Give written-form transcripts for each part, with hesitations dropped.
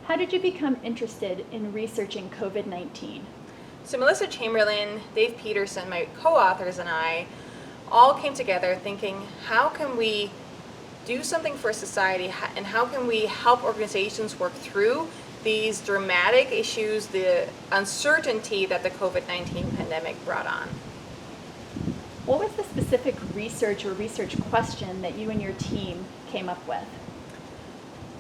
How did you become interested in researching COVID-19? So Melissa Chamberlin, Dave Peterson, my co-authors, and I all came together thinking, how can we do something for society, and how can we help organizations work through these dramatic issues, the uncertainty that the COVID-19 pandemic brought on. What was the specific research or research question that you and your team came up with?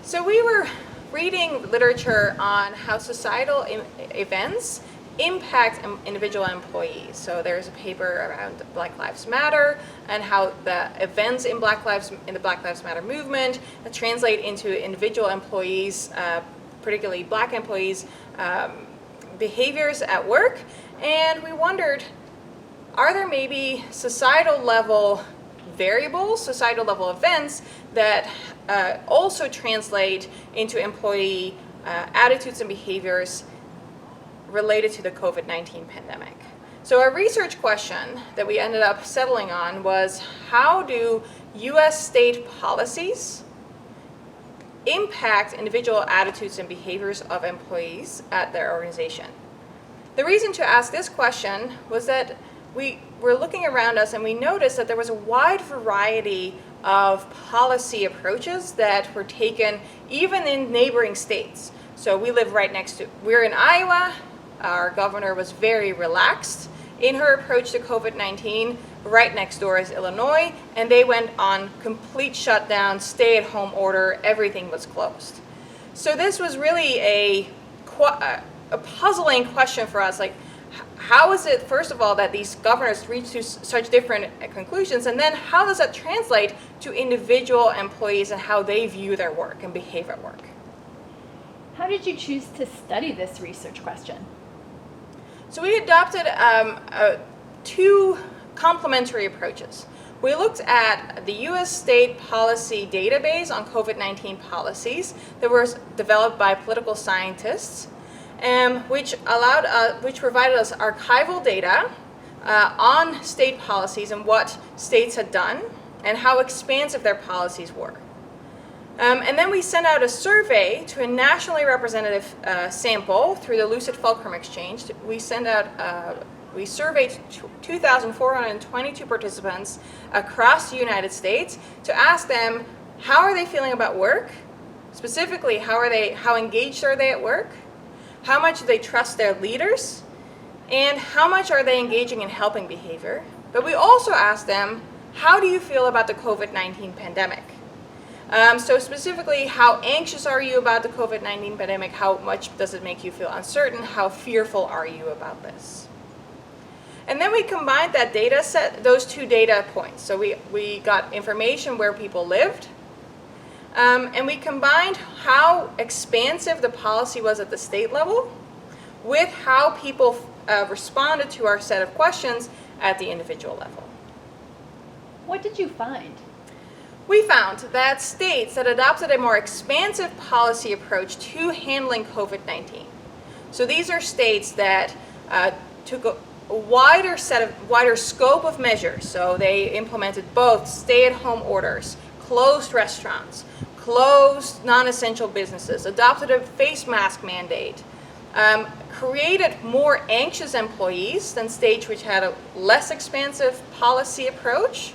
So we were reading literature on how societal events impact individual employees. So there's a paper around Black Lives Matter and how the events in the Black Lives Matter movement translate into individual employees, particularly Black employees, behaviors at work. And we wondered, are there maybe societal level variables, societal level events that also translate into employee attitudes and behaviors related to the COVID-19 pandemic? So our research question that we ended up settling on was, how do US state policies impact individual attitudes and behaviors of employees at their organization? The reason to ask this question was that we were looking around us and we noticed that there was a wide variety of policy approaches that were taken even in neighboring states. So we're in Iowa. Our governor was very relaxed in her approach to COVID-19. Right next door is Illinois, and they went on complete shutdown, stay-at-home order, everything was closed. So this was really a puzzling question for us, like, how is it, first of all, that these governors reach to such different conclusions, and then how does that translate to individual employees and how they view their work and behave at work? How did you choose to study this research question? So we adopted two complementary approaches. We looked at the US state policy database on COVID-19 policies that was developed by political scientists, which provided us archival data on state policies and what states had done and how expansive their policies were. And then we sent out a survey to a nationally representative sample through the Lucid Fulcrum Exchange. We surveyed 2,422 participants across the United States to ask them, how are they feeling about work? Specifically, how engaged are they at work? How much do they trust their leaders? And how much are they engaging in helping behavior? But we also asked them, how do you feel about the COVID-19 pandemic? So specifically, how anxious are you about the COVID-19 pandemic? How much does it make you feel uncertain? How fearful are you about this? And then we combined that data set, those two data points. So we got information where people lived, and we combined how expansive the policy was at the state level with how people responded to our set of questions at the individual level. What did you find? We found that states that adopted a more expansive policy approach to handling COVID-19. So these are states that took a wider scope of measures. So they implemented both stay-at-home orders, closed restaurants, closed non-essential businesses, adopted a face mask mandate, created more anxious employees than states which had a less expansive policy approach.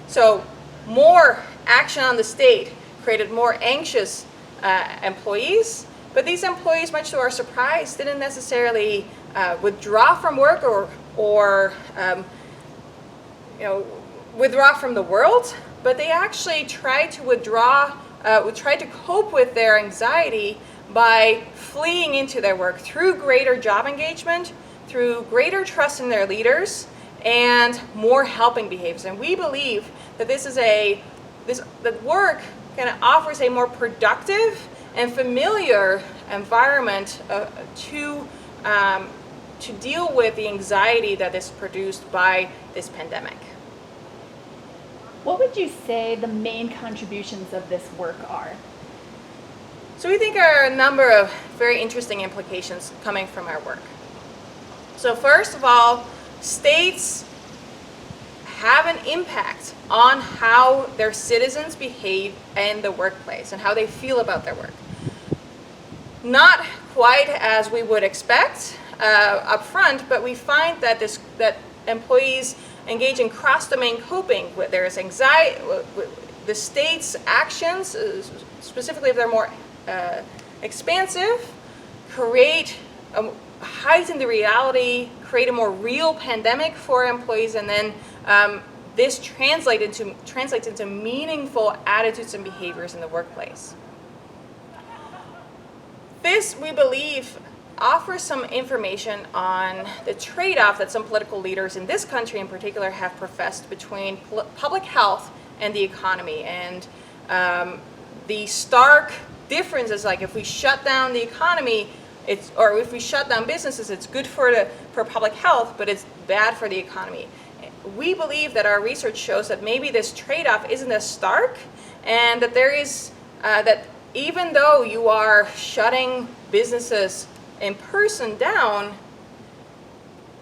So more action on the state created more anxious employees, but these employees, much to our surprise, didn't necessarily withdraw from work or withdraw from the world, but they actually tried to cope with their anxiety by fleeing into their work through greater job engagement, through greater trust in their leaders, and more helping behaviors. And we believe that that work kind of offers a more productive and familiar environment to deal with the anxiety that is produced by this pandemic. What would you say the main contributions of this work are? So we think there are a number of very interesting implications coming from our work. So first of all, states have an impact on how their citizens behave in the workplace and how they feel about their work. not quite as we would expect up front, but we find that that employees engage in cross-domain coping. There is anxiety, the state's actions, specifically if they're more expansive, heighten the reality, create a more real pandemic for employees, and then this translates into meaningful attitudes and behaviors in the workplace. This, we believe, offers some information on the trade-off that some political leaders in this country in particular have professed between public health and the economy. And the stark difference is, like, if we shut down the economy, or if we shut down businesses, it's good for public health, but it's bad for the economy. We believe that our research shows that maybe this trade-off isn't as stark, and that there is that even though you are shutting businesses in person down,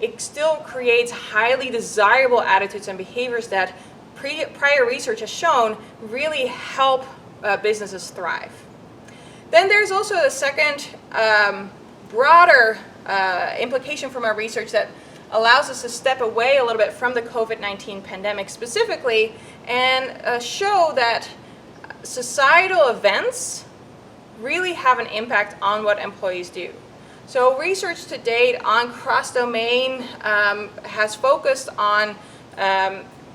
it still creates highly desirable attitudes and behaviors that prior research has shown really help businesses thrive. Then there's also a second broader implication from our research that allows us to step away a little bit from the COVID-19 pandemic specifically and show that societal events really have an impact on what employees do. So research to date on cross-domain has focused on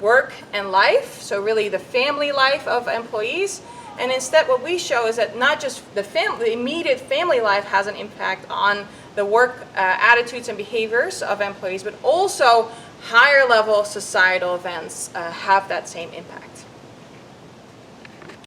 work and life, so really the family life of employees. And instead what we show is that not just the immediate family life has an impact on the work attitudes and behaviors of employees, but also higher level societal events have that same impact.